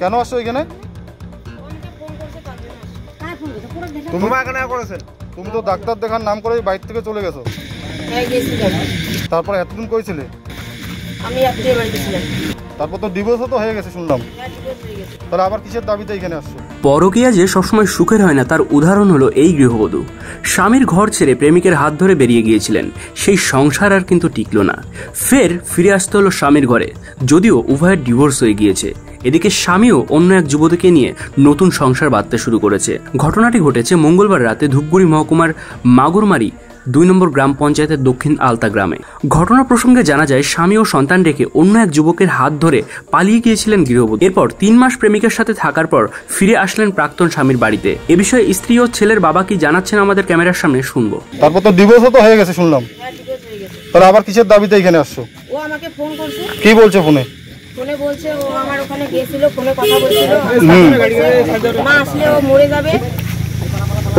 কেন আসছো এখানে? তুমি তুমি তো ডাক্তার দেখার নাম করে বাইরে থেকে চলে গেছো। তারপর এতদিন কই ছিলে? আমি আত্মীয় বাড়িতে ছিলাম। তারপর তো ডিভোর্সও তো হয়ে গেছে শুনলাম। তাহলে আবার কিসের দাবিতে এখানে আসছো? পরকীয়া যে সবসময় সুখের হয় না তার উদাহরণ হলো এই গৃহবধূ। স্বামীর ঘর ছেড়ে প্রেমিকের হাত ধরে বেরিয়ে গিয়েছিলেন, সেই সংসার আর কিন্তু টিকলো না। ফের ফিরে আসতে হলো স্বামীর ঘরে, যদিও উভয়ের ডিভোর্স হয়ে গিয়েছে। এদিকে স্বামীও অন্য এক যুবতীকে নিয়ে নতুন সংসার বাঁধতে শুরু করেছে। ঘটনাটি ঘটেছে মঙ্গলবার রাতে ধূপগুড়ি মহকুমার মাগুরমারি 2 নম্বর গ্রাম পঞ্চায়েতের দক্ষিণ আলতা গ্রামে। ঘটনা প্রসঙ্গে জানা যায় স্বামী ও সন্তান রেখে অন্য এক যুবকের হাত ধরে পালিয়ে গিয়েছিলেন গৃহবধূ। এরপর 3 মাস প্রেমিকের সাথে থাকার পর ফিরে আসলেন প্রাক্তন স্বামীর বাড়িতে। এ বিষয়ে স্ত্রী ও ছেলের বাবা কি জানাচ্ছেন আমাদের ক্যামেরার সামনে শুনবো। তারপর তো ডিভোর্সও তো হয়ে গেছে শুনলাম। তাহলে আবার কিসের দাবিতে এখানে আসছো? ও আমাকে ফোন করছে। কি বলছে ফোনে? ফোনে বলছে ও আমার ওখানে গিয়েছিল, ফোনে কথা বলছিল, মা আসলে ও মরে যাবে।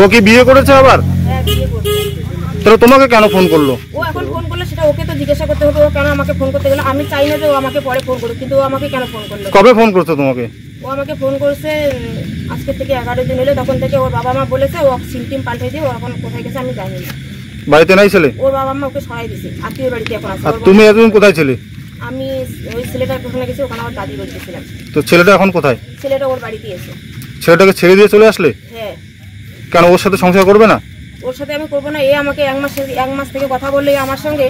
ও কি বিয়ে করেছে আবার? হ্যাঁ, বিয়ে করছে। তাহলে তোমাকে কেন ফোন করলো? ও এখন ফোন করলো সেটা ওকে তো জিজ্ঞাসা করতে হবে, ও কেন আমাকে ফোন করতে গেল। আমি চাই না যে ও আমাকে পরে ফোন করুক, কিন্তু ও আমাকে কেন ফোন করলো? কবে ফোন করছো তোমাকে? ও আমাকে ফোন করছে আজকে থেকে 11 দিন হলো। তখন থেকে ওর বাবা মা বলেছে ও সিম টিম পাল্টে দিয়ে ও এখন কোথায় গেছে আমি জানি না। বাড়িতে নাই ছেলে? ওর বাবা মা ওকে সরাই দিছে, আত্মীয় বাড়িতে এখন আছে। আর তুমি এতদিন কোথায় ছিলে? আমি ওই ছেলেটার ওখানে গেছি, ওখানে আমার দাদি বলতেছিলাম। তো ছেলেটা এখন কোথায়? ছেলেটা ওর বাড়িতে এসে। ছেলেটাকে ছেড়ে দিয়ে চলে আসলে? হ্যাঁ। কেন ওর সাথে সংসার করবে না? ওর সাথে আমি করবো না। এ আমাকে 1 মাস থেকে কথা বললো আমার সঙ্গে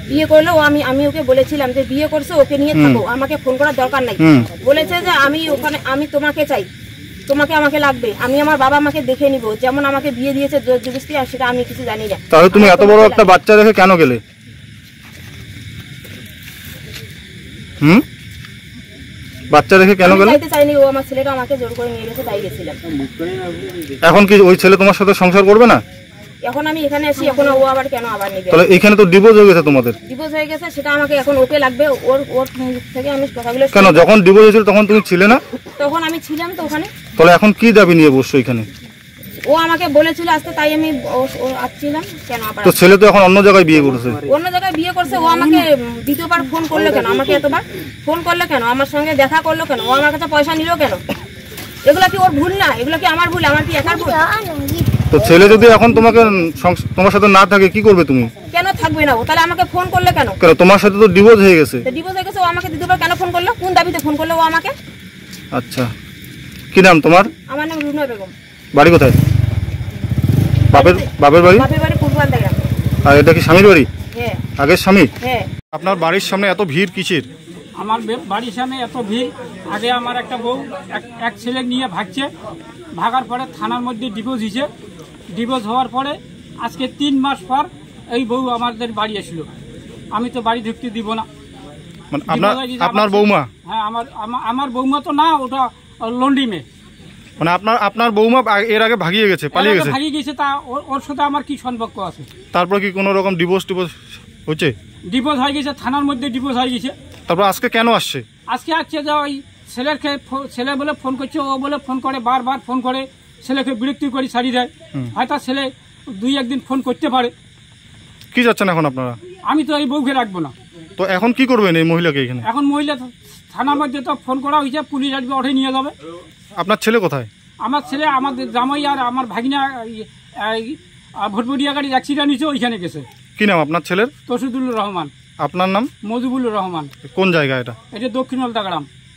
বিয়ে করলো। আমি ওকে বলেছিলাম যে বিয়ে করছে ওকে নিয়ে থাকো, আমাকে ফোন করার দরকার নাই। বলেছে যে আমি তোমাকে চাই, তোমাকে আমাকে লাগবে, আমি আমার বাবা মাকে দেখে নিব, যেমন আমাকে বিয়ে দিয়েছে জবরদস্তি, আর সেটা আমি কিছু জানি না। তাহলে তুমি এত বড় একটা বাচ্চা রেখে কেন গেলে? বাচ্চা রেখে কেন গেলে? যাইতে চাইনি, ও আমার ছেলেটা আমাকে জোর করে নিয়ে গেছে, তাই গেছিলাম। এখন কি ওই ছেলে তোমার সাথে সংসার করবে না? এখন আমি এখানে আসি, এখন ও আবার কেন আবার নেবে? তাহলে এখানে তো ডিভোর্স হয়ে গেছে তোমাদের। ডিভোর্স হয়ে গেছে, সেটা আমাকে এখন ওকে লাগবে। ওর থেকে আমি কথাগুলো কেন যখন ডিভোর্স হয়েছিল তখন তুমি ছিলে না? তখন আমি ছিলাম তো ওখানে। তাহলে এখন কি দাবি নিয়ে বসছো এখানে? ও আমাকে বলেছিল আসতে, তাই আমি আসছিলাম। কেন আবার? তো ছেলে তো এখন অন্য জায়গায় বিয়ে করেছে। অন্য জায়গায় বিয়ে করছে। ও আমাকে দ্বিতীয়বার ফোন করলো কেন? আমাকে এতবার ফোন করলো কেন? আমার সঙ্গে দেখা করলো কেন? ও আমার কাছে পয়সা নিল কেন? এগুলা কি ওর ভুল না? এগুলা কি আমার ভুল? আমার কি একার ভুল? তো ছেলে যদি এখন তোমার সাথে না থাকে কি করবে তুমি? কেন থাকবে না ও? তাহলে আমাকে ফোন করলো কেন? কেন তোমার সাথে তো ডিভোর্স হয়ে গেছে। ডিভোর্স হয়ে গেছে, ও আমাকে দ্বিতীয়বার কেন ফোন করলো? কোন দাবিতে ফোন করলো ও আমাকে? আচ্ছা, কি নাম তোমার? আমার নাম রুনা বেগম। বাড়ি কোথায়? বাপের বাড়ি? বাপের বাড়ি পূর্বালতা গ্রাম। আর এটা কি স্বামীর বাড়ি? হ্যাঁ। আগের স্বামী? হ্যাঁ। আপনার বাড়ির সামনে এত ভিড় কিসের? আমার বাড়ির সামনে এত ভিড়, আগে আমার একটা বউ এক ছেলে নিয়ে ভাগছে, ভাগার পরে থানার মধ্যে ডিভোর্স হয়েছে। ডিভোর্স হওয়ার পরে আজকে 3 মাস পর এই বউ আমাদের বাড়ি আসলো। আমি তো বাড়ি ঢুকতে দিব না। মানে আপনার বৌমা? হ্যাঁ, আমার বৌমা তো না, ওটা লন্ডি মেয়ে। মানে আপনার বৌমা এর আগে ভাগিয়ে গেছে, পালিয়ে গেছে? ভাগিয়ে গেছে। তা ওর সাথে আমার কি সম্পর্ক আছে? তারপর কি কোনো রকম ডিভোর্স হচ্ছে? ডিভোর্স হয়ে গেছে, থানার মধ্যে ডিভোর্স হয়ে গেছে। তারপর আজকে কেন আসছে? আজকে আসছে যে ওই ছেলে বলে ফোন করছে, ও বলে ফোন করে, বারবার ফোন করে, ছেলেকে বিরক্তি করে ছাড়িয়ে দেয়। হয়তো ছেলে 2-1 দিন ফোন করতে পারে। কি যাচ্ছেন এখন আপনারা? আমি তো এই বউকে রাখবো না। তো এখন কি করবেন এই মহিলাকে এখানে? এখন মহিলা থানার মধ্যে তো ফোন করা হয়েছে, পুলিশ আসবে, ওঠে নিয়ে যাবে। আপনার ছেলে কোথায়? আমার ছেলে আমাদের জামাই আর আমার ভাগিনা ভটভটিয়া গাড়ির অ্যাক্সিডেন্ট হয়েছে, ওইখানে গেছে। কি নাম আপনার ছেলের? তসিদুল্লুর রহমান। আপনার নাম? মজিবুল্লুর রহমান। কোন জায়গা এটা? এটা দক্ষিণ আলতা গ্রাম।